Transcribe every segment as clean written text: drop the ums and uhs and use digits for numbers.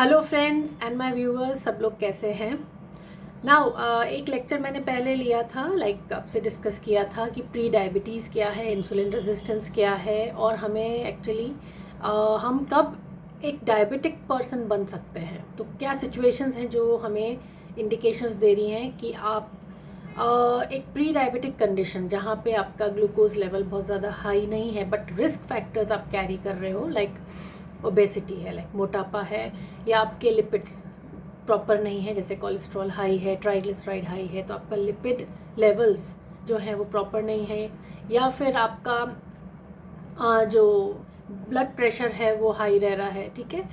Hello friends and my viewers, सब लोग कैसे हैं। नाउ एक लेक्चर मैंने पहले लिया था, आपसे डिस्कस किया था कि प्री डायबिटीज़ क्या है, इंसुलिन रेजिस्टेंस क्या है और हमें एक्चुअली हम कब एक डायबिटिक पर्सन बन सकते हैं। तो क्या सिचुएशंस हैं जो हमें इंडिकेशंस दे रही हैं कि आप एक प्री डायबिटिक कंडीशन जहाँ पे आपका ग्लूकोज लेवल बहुत ज़्यादा हाई नहीं है बट रिस्क फैक्टर्स आप कैरी कर रहे हो, लाइक ओबेसिटी है, लाइक मोटापा है, या आपके लिपिड्स प्रॉपर नहीं है, जैसे कोलेस्ट्रॉल हाई है, ट्राइग्लिसराइड हाई है, तो आपका लिपिड लेवल्स जो हैं वो प्रॉपर नहीं है, या फिर आपका जो ब्लड प्रेशर है वो हाई रह रहा है, ठीक है।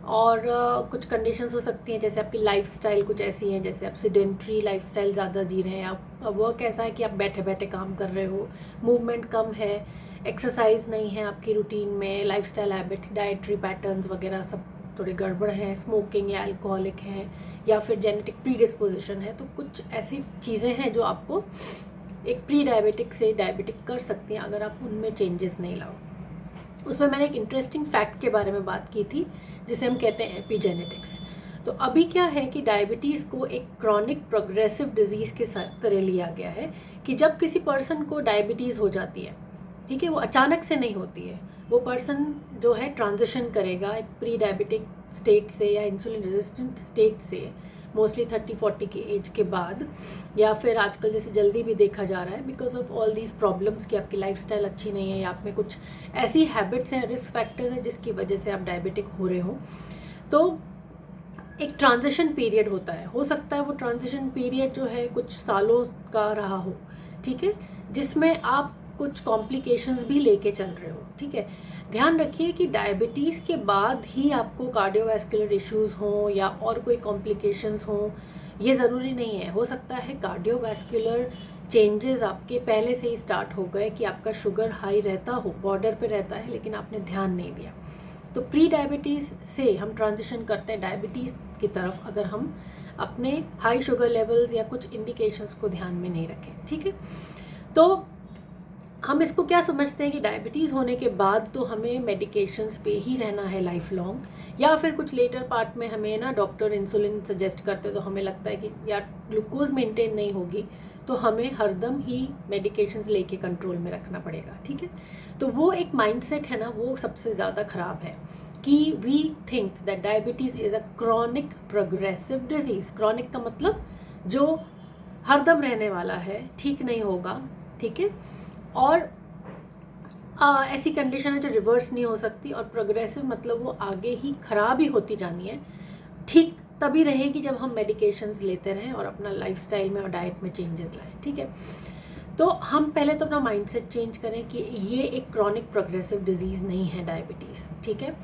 और कुछ कंडीशंस हो सकती हैं, जैसे आपकी लाइफस्टाइल कुछ ऐसी हैं, जैसे आप सीडेंट्री लाइफस्टाइल ज़्यादा जी रहे हैं, आप वर्क ऐसा है कि आप बैठे बैठे काम कर रहे हो, मूवमेंट कम है, एक्सरसाइज नहीं है आपकी रूटीन में, लाइफस्टाइल हैबिट्स, डाइटरी पैटर्न्स वगैरह सब थोड़े गड़बड़ हैं, स्मोकिंग या अल्कोहलिक हैं, या फिर जेनेटिक प्रीडिस्पोजिशन है। तो कुछ ऐसी चीज़ें हैं जो आपको एक प्री डायबिटिक से डायबिटिक कर सकती हैं अगर आप उनमें चेंजेस नहीं लाओ। उसमें मैंने एक इंटरेस्टिंग फैक्ट के बारे में बात की थी जिसे हम कहते हैं एपिजेनेटिक्स। तो अभी क्या है कि डायबिटीज़ को एक क्रॉनिक प्रोग्रेसिव डिजीज़ के तरह लिया गया है कि जब किसी पर्सन को डायबिटीज़ हो जाती है, ठीक है, वो अचानक से नहीं होती है, वो पर्सन जो है ट्रांजिशन करेगा एक प्री डायबिटिक स्टेट से या इंसुलिन रेजिस्टेंट स्टेट से मोस्टली 30-40 की एज के बाद, या फिर आजकल जैसे जल्दी भी देखा जा रहा है because of all these problems कि आपकी लाइफस्टाइल अच्छी नहीं है या आप में कुछ ऐसी हैबिट्स हैं, रिस्क फैक्टर्स हैं जिसकी वजह से आप डायबिटिक हो रहे हो। तो एक ट्रांजिशन पीरियड होता है, हो सकता है वो ट्रांजिशन पीरियड जो है कुछ सालों का रहा हो, ठीक है, जिसमें आप कुछ कॉम्प्लिकेशंस भी लेके चल रहे हो, ठीक है। ध्यान रखिए कि डायबिटीज़ के बाद ही आपको कार्डियोवैस्कुलर इश्यूज़ हों या और कोई कॉम्प्लिकेशंस हों, ये ज़रूरी नहीं है। हो सकता है कार्डियोवैस्कुलर चेंजेस आपके पहले से ही स्टार्ट हो गए कि आपका शुगर हाई रहता हो, बॉर्डर पे रहता है, लेकिन आपने ध्यान नहीं दिया। तो प्री डायबिटीज़ से हम ट्रांजिशन करते हैं डायबिटीज़ की तरफ अगर हम अपने हाई शुगर लेवल्स या कुछ इंडिकेशंस को ध्यान में नहीं रखें, ठीक है। तो हम इसको क्या समझते हैं कि डायबिटीज़ होने के बाद तो हमें मेडिकेशंस पे ही रहना है लाइफ लॉन्ग, या फिर कुछ लेटर पार्ट में हमें ना डॉक्टर इंसुलिन सजेस्ट करते तो हमें लगता है कि यार ग्लूकोज मेंटेन नहीं होगी तो हमें हरदम ही मेडिकेशंस लेके कंट्रोल में रखना पड़ेगा, ठीक है। तो वो एक माइंडसेट है ना, वो सबसे ज़्यादा ख़राब है कि we think that diabetes is a chronic progressive disease. Chronic का मतलब जो हरदम रहने वाला है, ठीक नहीं होगा, ठीक है। और ऐसी कंडीशन है जो रिवर्स नहीं हो सकती, और प्रोग्रेसिव मतलब वो आगे ही ख़राब ही होती जानी है। ठीक तभी रहेगी जब हम मेडिकेशंस लेते रहें और अपना लाइफस्टाइल में और डाइट में चेंजेस लाएं, ठीक है। तो हम पहले तो अपना माइंडसेट चेंज करें कि ये एक क्रॉनिक प्रोग्रेसिव डिजीज़ नहीं है डायबिटीज़, ठीक है।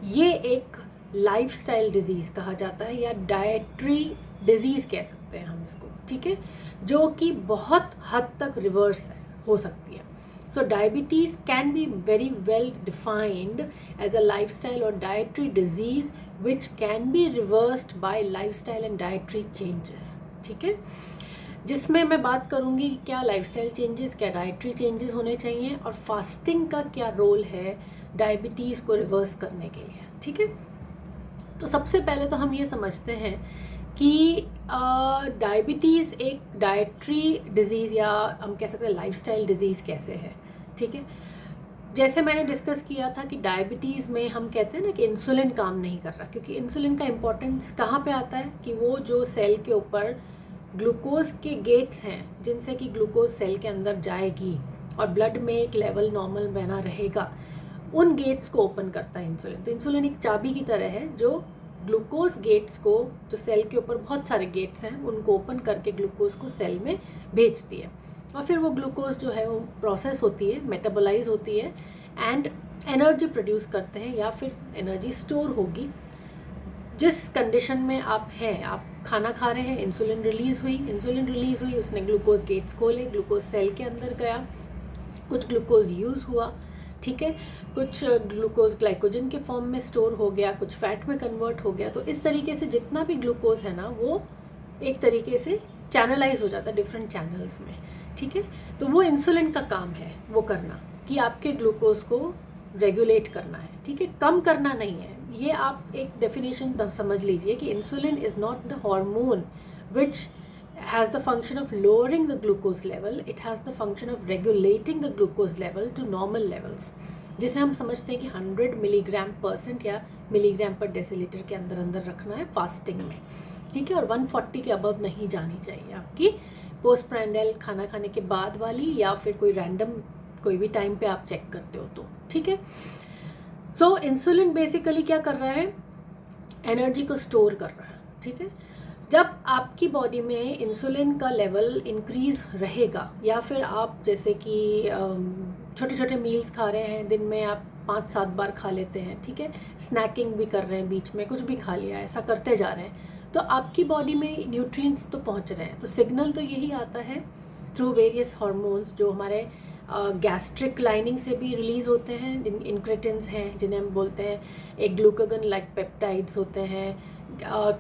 ये एक लाइफस्टाइल डिजीज़ कहा जाता है या डाइटरी डिजीज़ कह सकते हैं हम इसको, ठीक है, जो कि बहुत हद तक रिवर्स हो सकती है। So diabetes can be very well defined as a lifestyle और dietary disease which can be reversed by lifestyle and dietary changes, ठीक है, जिसमें मैं बात करूँगी क्या लाइफस्टाइल चेंजेस, क्या डाइटरी चेंजेस होने चाहिए, और फास्टिंग का क्या रोल है डायबिटीज़ को रिवर्स करने के लिए, ठीक है। तो सबसे पहले तो हम ये समझते हैं कि डायबिटीज़ एक डाइटरी डिज़ीज़ या हम कह सकते हैं लाइफस्टाइल डिज़ीज़ कैसे है, ठीक है। जैसे मैंने डिस्कस किया था कि डायबिटीज़ में हम कहते हैं ना कि इंसुलिन काम नहीं कर रहा, क्योंकि इंसुलिन का इम्पोर्टेंस कहाँ पे आता है कि वो जो सेल के ऊपर ग्लूकोज के गेट्स हैं जिनसे कि ग्लूकोज सेल के अंदर जाएगी और ब्लड में एक लेवल नॉर्मल बना रहेगा, उन गेट्स को ओपन करता है इंसुलिन। तो इंसुलिन एक चाबी की तरह है जो ग्लूकोज गेट्स को, जो सेल के ऊपर बहुत सारे गेट्स हैं उनको ओपन करके ग्लूकोज को सेल में भेजती है, और फिर वो ग्लूकोज जो है वो प्रोसेस होती है, मेटाबोलाइज होती है एंड एनर्जी प्रोड्यूस करते हैं, या फिर एनर्जी स्टोर होगी। जिस कंडीशन में आप हैं, आप खाना खा रहे हैं, इंसुलिन रिलीज़ हुई, उसने ग्लूकोज गेट्स खोले, ग्लूकोज सेल के अंदर गया, कुछ ग्लूकोज यूज़ हुआ, ठीक है, कुछ ग्लूकोज ग्लाइकोजन के फॉर्म में स्टोर हो गया, कुछ फैट में कन्वर्ट हो गया। तो इस तरीके से जितना भी ग्लूकोज है ना वो एक तरीके से चैनलाइज हो जाता है डिफरेंट चैनल्स में, ठीक है। तो वो इंसुलिन का काम है वो करना कि आपके ग्लूकोज को रेगुलेट करना है, ठीक है, कम करना नहीं है। ये आप एक डेफिनेशन समझ लीजिए कि insulin is not the hormone which has the function of lowering the glucose level, it has the function of regulating the glucose level to normal levels, जिसे हम समझते हैं कि 100 मिलीग्राम% या मिलीग्राम पर डेसीलीटर के अंदर अंदर रखना है फास्टिंग में, ठीक है। और 140 के अबव नहीं जानी चाहिए आपकी पोस्ट प्रांडियल खाना खाने के बाद वाली, या फिर कोई रैंडम कोई भी टाइम पे आप चेक करते हो तो, ठीक है। सो इंसुलिन बेसिकली क्या कर रहा है, एनर्जी को स्टोर कर रहा है, ठीक है। जब आपकी बॉडी में इंसुलिन का लेवल इंक्रीज़ रहेगा, या फिर आप जैसे कि छोटे छोटे मील्स खा रहे हैं, दिन में आप 5-7 बार खा लेते हैं, ठीक है, स्नैकिंग भी कर रहे हैं, बीच में कुछ भी खा लिया, ऐसा करते जा रहे हैं, तो आपकी बॉडी में न्यूट्रिएंट्स तो पहुंच रहे हैं। तो सिग्नल तो यही आता है थ्रू वेरियस हार्मोन्स जो हमारे गैस्ट्रिक लाइनिंग से भी रिलीज़ होते हैं, जिन इंक्रेटिन्स हैं जिन्हें हम बोलते हैं, एक ग्लूकागन लाइक पेप्टाइड्स होते हैं,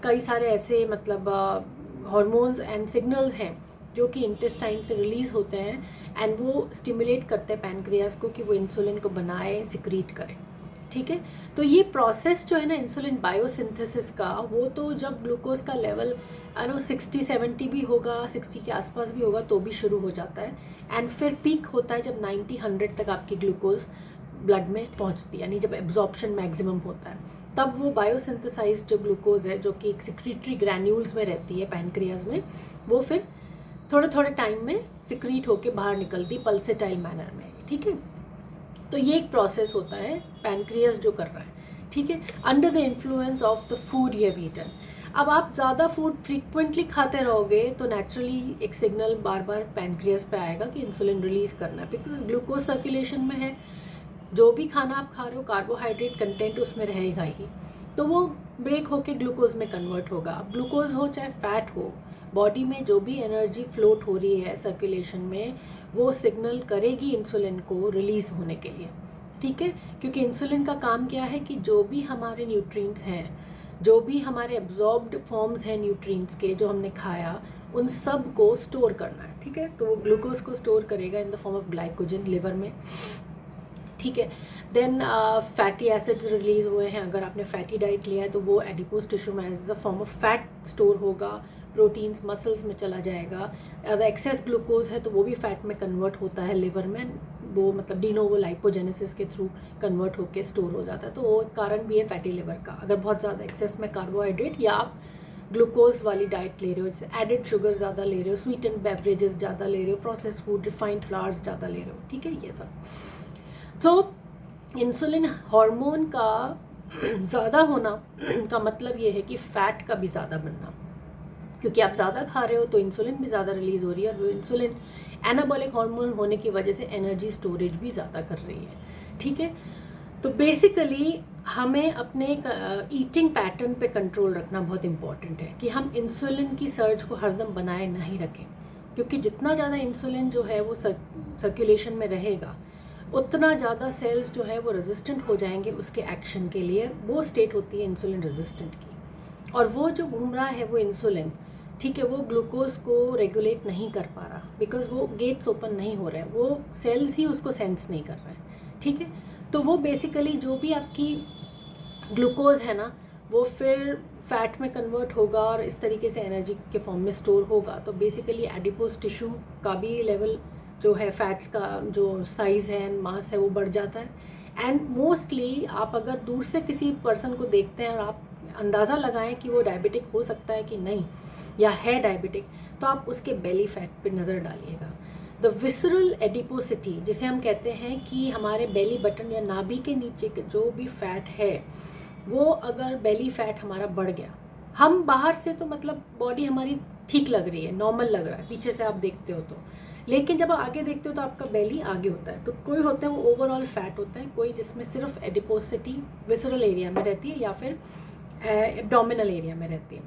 कई सारे ऐसे मतलब हार्मोन्स एंड सिग्नल्स हैं जो कि इंटेस्टाइन से रिलीज़ होते हैं, एंड वो स्टिमुलेट करते हैं पैनक्रियास को कि वो इंसुलिन को बनाए, सिक्रीट करें, ठीक है। तो ये प्रोसेस जो है ना इंसुलिन बायोसिंथेसिस का, वो तो जब ग्लूकोज का लेवल 60-70 भी होगा, 60 के आसपास भी होगा तो भी शुरू हो जाता है, एंड फिर पीक होता है जब 90-100 तक आपकी ग्लूकोज ब्लड में पहुंचती है, यानी जब एब्जॉर्प्शन मैक्सिमम होता है, तब वो बायोसिंथेसाइज्ड जो ग्लूकोज है, जो कि एक सिक्रीटरी ग्रैन्यूल्स में रहती है पैनक्रियाज में, वो फिर थोड़े थोड़े टाइम में सिक्रीट होके बाहर निकलती पल्सेटाइल मैनर में, ठीक है। तो ये एक प्रोसेस होता है पैनक्रियास जो कर रहा है, ठीक है, under the influence of the food you have eaten. अब आप ज़्यादा फूड फ्रीक्वेंटली खाते रहोगे तो नेचुरली एक सिग्नल बार बार पैनक्रियास पे आएगा कि इंसुलिन रिलीज़ करना है, बिकॉज ग्लूकोज सर्कुलेशन में है, जो भी खाना आप खा रहे हो कार्बोहाइड्रेट कंटेंट उसमें रहेगा ही, तो वो ब्रेक होके ग्लूकोज में कन्वर्ट होगा। अब ग्लूकोज हो चाहे फैट हो, बॉडी में जो भी एनर्जी फ्लोट हो रही है सर्कुलेशन में, वो सिग्नल करेगी इंसुलिन को रिलीज़ होने के लिए, ठीक है। क्योंकि इंसुलिन का काम क्या है कि जो भी हमारे न्यूट्रिएंट्स हैं, जो भी हमारे एब्जॉर्ब्ड फॉर्म्स हैं न्यूट्रिएंट्स के जो हमने खाया, उन सब को स्टोर करना है, ठीक है। तो वो ग्लूकोज को स्टोर करेगा in the form of glycogen liver में, ठीक है। देन फैटी एसिड्स रिलीज़ हुए हैं, अगर आपने फैटी डाइट लिया है तो वो एडिपोज टिश्यू में as a form of fat store होगा, प्रोटीन्स मसल्स में चला जाएगा। अगर एक्सेस ग्लूकोज है तो वो भी फैट में कन्वर्ट होता है लिवर में, वो मतलब डीनोवो लाइपोजेनेसिस के थ्रू कन्वर्ट होकर स्टोर हो जाता है, तो वो कारण भी है फैटी लिवर का। अगर बहुत ज़्यादा एक्सेस में कार्बोहाइड्रेट या आप ग्लूकोज वाली डाइट ले रहे हो, जैसे एडिड शुगर ज़्यादा ले रहे हो, स्वीटेंड बेवरेजेस ज़्यादा ले रहे हो, प्रोसेस फूड, रिफाइंड फ्लावर्स ज़्यादा ले रहे हो, ठीक है, ये सब। सो इंसुलिन हार्मोन का ज़्यादा होना का मतलब ये है कि फ़ैट का भी ज़्यादा बनना, क्योंकि आप ज़्यादा खा रहे हो तो इंसुलिन भी ज़्यादा रिलीज़ हो रही है, और इंसुलिन एनाबॉलिक हार्मोन होने की वजह से एनर्जी स्टोरेज भी ज़्यादा कर रही है, ठीक है। तो बेसिकली हमें अपने ईटिंग पैटर्न पे कंट्रोल रखना बहुत इम्पॉर्टेंट है कि हम इंसुलिन की सर्ज को हरदम बनाए नहीं रखें, क्योंकि जितना ज़्यादा इंसुलिन जो है वो सर्कुलेशन में रहेगा, उतना ज़्यादा सेल्स जो है वो रेजिस्टेंट हो जाएंगे उसके एक्शन के लिए। वो स्टेट होती है इंसुलिन रेजिस्टेंट की, और वो जो घूम रहा है वो इंसुलिन, ठीक है, वो ग्लूकोज को रेगुलेट नहीं कर पा रहा, बिकॉज वो गेट्स ओपन नहीं हो रहे हैं, वो सेल्स ही उसको सेंस नहीं कर रहे हैं, ठीक है। तो वो बेसिकली जो भी आपकी ग्लूकोज है ना, वो फिर फैट में कन्वर्ट होगा और इस तरीके से एनर्जी के फॉर्म में स्टोर होगा। तो बेसिकली एडिपोज टिश्यू का भी लेवल जो है, फैट्स का जो साइज़ है एंड मास है, वो बढ़ जाता है। एंड मोस्टली आप अगर दूर से किसी पर्सन को देखते हैं और आप अंदाज़ा लगाएं कि वो डायबिटिक हो सकता है कि नहीं, या है डायबिटिक, तो आप उसके बेली फैट पे नज़र डालिएगा। द विसरल एडिपोसिटी, जिसे हम कहते हैं कि हमारे बेली बटन या नाभि के नीचे के जो भी फैट है, वो अगर बेली फैट हमारा बढ़ गया, हम बाहर से तो मतलब बॉडी हमारी ठीक लग रही है, नॉर्मल लग रहा है पीछे से आप देखते हो तो, लेकिन जब आप आगे देखते हो तो आपका बेली आगे होता है। तो कोई होता है वो ओवरऑल फैट होता है, कोई जिसमें सिर्फ एडिपोसिटी विसरल एरिया में रहती है या फिर एब्डोमिनल एरिया में रहती है।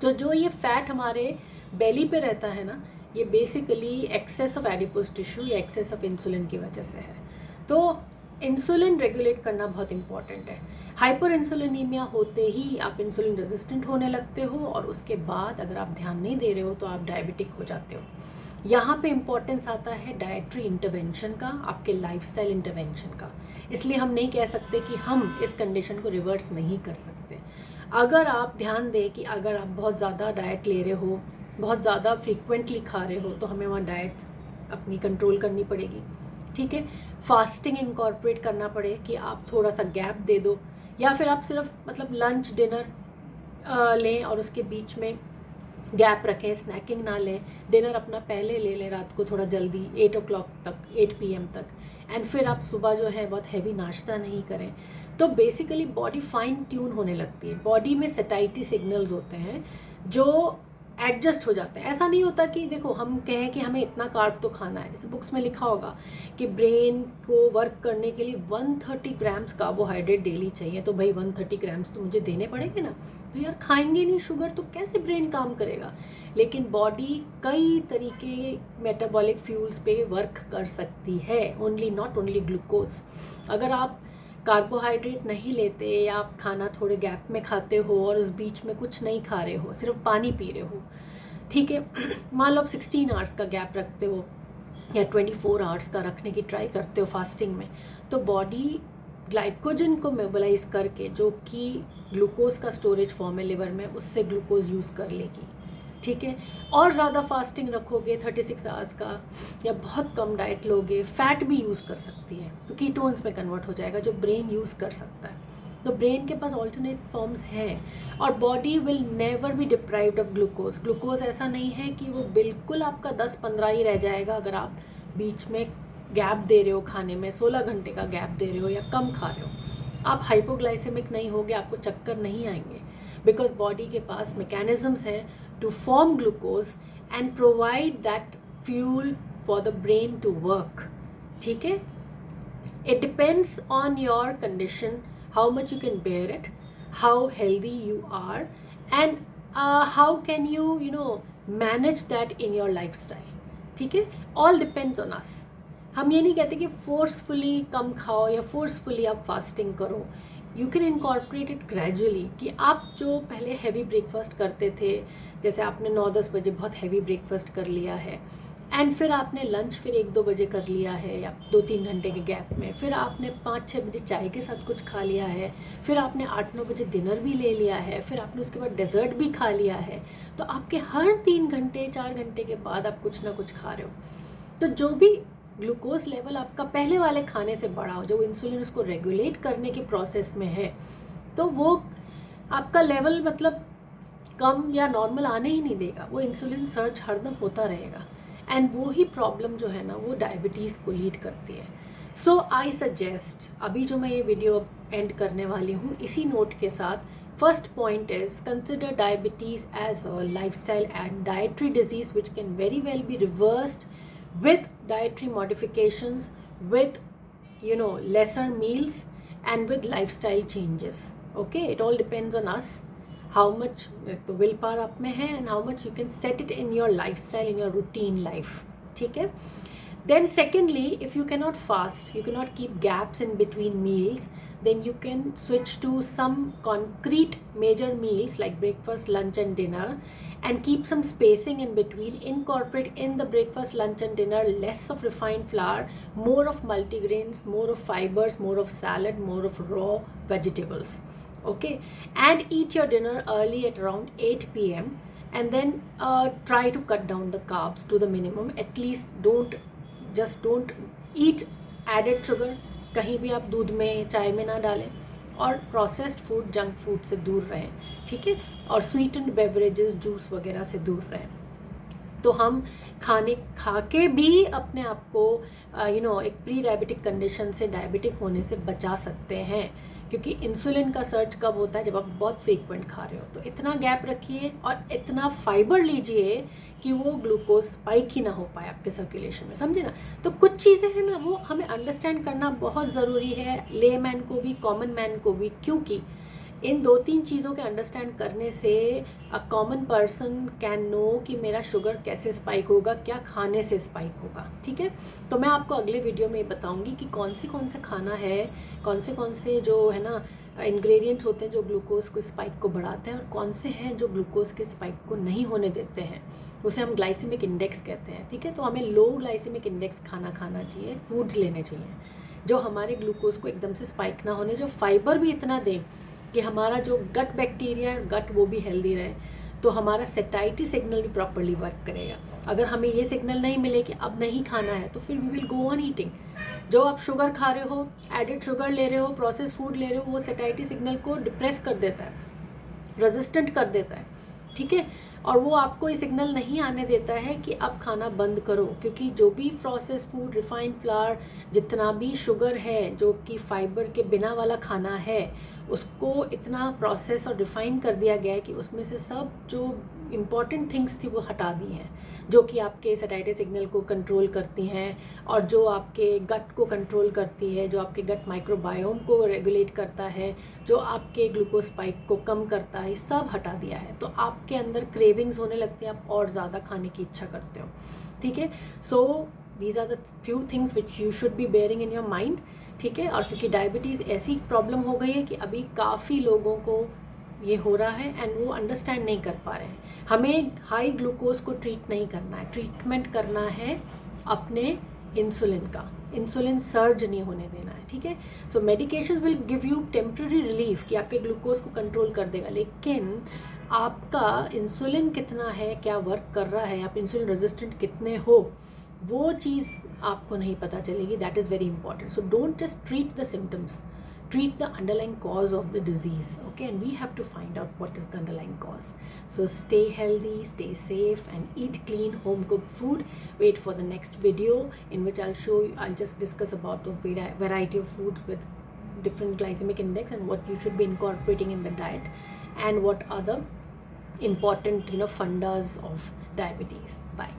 तो जो ये फैट हमारे बेली पे रहता है ना, ये basically excess of adipose tissue या एक्सेस ऑफ इंसुलिन की वजह से है। तो इंसुलिन रेगुलेट करना बहुत इंपॉर्टेंट है। हाइपर इंसुलिनीमिया होते ही आप इंसुलिन रेजिस्टेंट होने लगते हो, और उसके बाद अगर आप ध्यान नहीं दे रहे हो तो आप डायबिटिक हो जाते हो। यहाँ पे इम्पोर्टेंस आता है डाइटरी इंटरवेंशन का, आपके लाइफस्टाइल इंटरवेंशन का। इसलिए हम नहीं कह सकते कि हम इस कंडीशन को रिवर्स नहीं कर सकते। अगर आप ध्यान दें कि अगर आप बहुत ज़्यादा डाइट ले रहे हो, बहुत ज़्यादा फ्रीक्वेंटली खा रहे हो, तो हमें वहाँ डाइट अपनी कंट्रोल करनी पड़ेगी, ठीक है। फास्टिंग इनकॉर्पोरेट करना पड़े कि आप थोड़ा सा गैप दे दो, या फिर आप सिर्फ मतलब लंच डिनर लें और उसके बीच में गैप रखें, स्नैकिंग ना लें, डिनर अपना पहले ले लें रात को थोड़ा जल्दी 8 o'clock तक, 8 PM तक, एंड फिर आप सुबह जो है बहुत हैवी नाश्ता नहीं करें। तो बेसिकली बॉडी फाइन ट्यून होने लगती है, बॉडी में सैटाइटी सिग्नल्स होते हैं जो एडजस्ट हो जाते हैं। ऐसा नहीं होता कि देखो हम कहें कि हमें इतना कार्ब तो खाना है, जैसे बुक्स में लिखा होगा कि ब्रेन को वर्क करने के लिए 130 ग्राम्स कार्बोहाइड्रेट डेली चाहिए, तो भाई 130 ग्राम्स तो मुझे देने पड़ेंगे ना। तो यार खाएंगे नहीं शुगर तो कैसे ब्रेन काम करेगा। लेकिन बॉडी कई तरीके मेटाबॉलिक फ्यूल्स पे वर्क कर सकती है, नॉट ओनली ग्लूकोज। अगर आप कार्बोहाइड्रेट नहीं लेते या आप खाना थोड़े गैप में खाते हो और उस बीच में कुछ नहीं खा रहे हो, सिर्फ पानी पी रहे हो, ठीक है, मान लो आप 16 आवर्स का गैप रखते हो या 24 आवर्स का रखने की ट्राई करते हो फास्टिंग में, तो बॉडी ग्लाइकोजन को मोबिलाइज करके, जो कि ग्लूकोज का स्टोरेज फॉर्म है लिवर में, उससे ग्लूकोज यूज़ कर लेगी, ठीक है। और ज़्यादा फास्टिंग रखोगे 36 आवर्स का, या बहुत कम डाइट लोगे, फैट भी यूज़ कर सकती है तो कीटोन्स में कन्वर्ट हो जाएगा, जो ब्रेन यूज़ कर सकता है। तो ब्रेन के पास ऑल्टरनेट फॉर्म्स हैं और body will never be deprived of glucose. Glucose ऐसा नहीं है कि वो बिल्कुल आपका 10-15 ही रह जाएगा अगर आप बीच में गैप दे रहे हो खाने में, 16 घंटे का गैप दे रहे हो या कम खा रहे हो। आप हाइपोग्लाइसेमिक नहीं होगे, आपको चक्कर नहीं आएंगे, बिकॉज बॉडी के पास मैकेनिज्म्स हैं to form glucose and provide that fuel for the brain to work, ठीक है। It depends on your condition, how much you can bear it, how healthy you are, and how can you manage that in your lifestyle, ठीक है। All depends on us। हम ये नहीं कहते कि forcefully कम खाओ या फोर्सफुली आप फास्टिंग करो। You can incorporate it gradually, कि आप जो पहले हैवी ब्रेकफास्ट करते थे, जैसे आपने 9-10 बजे बहुत हैवी ब्रेकफास्ट कर लिया है, एंड फिर आपने लंच फिर 1-2 बजे कर लिया है या 2-3 घंटे के गैप में, फिर आपने 5-6 बजे चाय के साथ कुछ खा लिया है, फिर आपने 8-9 बजे डिनर भी ले लिया है, फिर आपने उसके बाद डेजर्ट भी खा लिया है, तो आपके हर 3 घंटे 4 घंटे के बाद आप कुछ ना कुछ खा रहे हो। तो जो भी ग्लूकोज लेवल आपका पहले वाले खाने से बढ़ा हो, जो इंसुलिन उसको रेगुलेट करने के प्रोसेस में है, तो वो आपका लेवल मतलब कम या नॉर्मल आने ही नहीं देगा, वो इंसुलिन सर्च हरदम होता रहेगा, एंड वो ही प्रॉब्लम जो है ना वो डायबिटीज़ को लीड करती है। सो आई सजेस्ट, अभी जो मैं ये वीडियो एंड करने वाली हूँ इसी नोट के साथ, first point is consider diabetes as a lifestyle and dietary disease which can very well be reversed with dietary modifications, with lesser meals, and with lifestyle changes. Okay, it all depends on us, how much the willpower आप में है and how much you can set it in your lifestyle, in your routine life, ठीक है। Then secondly, if you cannot fast, you cannot keep gaps in between meals, then you can switch to some concrete major meals like breakfast, lunch and dinner, and keep some spacing in between. Incorporate in the breakfast, lunch and dinner less of refined flour, more of multigrains, more of fibers, more of salad, more of raw vegetables, okay, and eat your dinner early at around 8 PM, and then try to cut down the carbs to the minimum. At least don't eat added sugar, कहीं भी आप दूध में चाय में ना डालें, और प्रोसेस्ड फूड जंक फूड से दूर रहें, ठीक है, और स्वीटेंड बेवरेजेस जूस वगैरह से दूर रहें। तो हम खाने खा के भी अपने आप को एक प्री डायबिटिक कंडीशन से, डायबिटिक होने से बचा सकते हैं, क्योंकि इंसुलिन का सर्च कब होता है, जब आप बहुत फ्रीक्वेंट खा रहे हो। तो इतना गैप रखिए और इतना फाइबर लीजिए कि वो ग्लूकोज स्पाइक ही ना हो पाए आपके सर्कुलेशन में, समझे ना। तो कुछ चीज़ें हैं ना वो हमें अंडरस्टैंड करना बहुत ज़रूरी है, ले मैन को भी, कॉमन मैन को भी, क्योंकि इन 2-3 चीज़ों के अंडरस्टैंड करने से a common person can know कि मेरा शुगर कैसे स्पाइक होगा, क्या खाने से स्पाइक होगा, ठीक है। तो मैं आपको अगले वीडियो में बताऊंगी कि कौन से खाना है, कौन से जो है ना इंग्रेडिएंट्स होते हैं जो ग्लूकोज को स्पाइक को बढ़ाते हैं, और कौन से हैं जो ग्लूकोज के स्पाइक को नहीं होने देते हैं। उसे हम ग्लाइसेमिक इंडेक्स कहते हैं, ठीक है। तो हमें लो ग्लाइसेमिक इंडेक्स खाना चाहिए, फूड्स लेने चाहिए जो हमारे ग्लूकोज को एकदम से स्पाइक ना होने, जो फाइबर भी इतना दें कि हमारा जो गट बैक्टीरिया है, गट वो भी हेल्दी रहे, तो हमारा सेटाइटी सिग्नल भी प्रॉपरली वर्क करेगा। अगर हमें ये सिग्नल नहीं मिले कि अब नहीं खाना है, तो फिर we will go on eating. जो आप शुगर खा रहे हो, एडिड शुगर ले रहे हो, प्रोसेस फूड ले रहे हो, वो सेटाइटी सिग्नल को डिप्रेस कर देता है, रेजिस्टेंट कर देता है, ठीक है। और वो आपको ये सिग्नल नहीं आने देता है कि अब खाना बंद करो, क्योंकि जो भी प्रोसेस फूड, रिफाइंड फ्लावर, जितना भी शुगर है जो कि फाइबर के बिना वाला खाना है, उसको इतना प्रोसेस और रिफाइन कर दिया गया है कि उसमें से सब जो इम्पॉर्टेंट थिंग्स थी वो हटा दी हैं, जो कि आपके सेटाइटी सिग्नल को कंट्रोल करती हैं और जो आपके गट को कंट्रोल करती है, जो आपके गट माइक्रोबायोम को रेगुलेट करता है, जो आपके ग्लूकोज स्पाइक को कम करता है, सब हटा दिया है। तो आपके अंदर क्रेविंग्स होने लगती हैं, आप और ज़्यादा खाने की इच्छा करते हो, ठीक है। So these are the few things which you should be bearing in your mind, ठीक है। और क्योंकि डायबिटीज़ ऐसी प्रॉब्लम हो गई है कि अभी काफ़ी लोगों को ये हो रहा है एंड वो अंडरस्टैंड नहीं कर पा रहे हैं। हमें हाई ग्लूकोज को ट्रीट नहीं करना है, ट्रीटमेंट करना है अपने इंसुलिन का, इंसुलिन सर्ज नहीं होने देना है, ठीक है। So medication will give you temporary relief कि आपके ग्लूकोज को कंट्रोल कर देगा, लेकिन आपका इंसुलिन कितना है, क्या वर्क कर रहा है, आप इंसुलिन रेजिस्टेंट कितने हो, वो चीज़ आपको नहीं पता चलेगी। That is very important. So don't just treat the symptoms, treat the underlying cause of the disease, okay, and we have to find out what is the underlying cause. So stay healthy, stay safe, and eat clean home cooked food. Wait for the next video in which I'll just discuss about the variety of foods with different glycemic index and what you should be incorporating in the diet, and what are the important fundas of diabetes. Bye.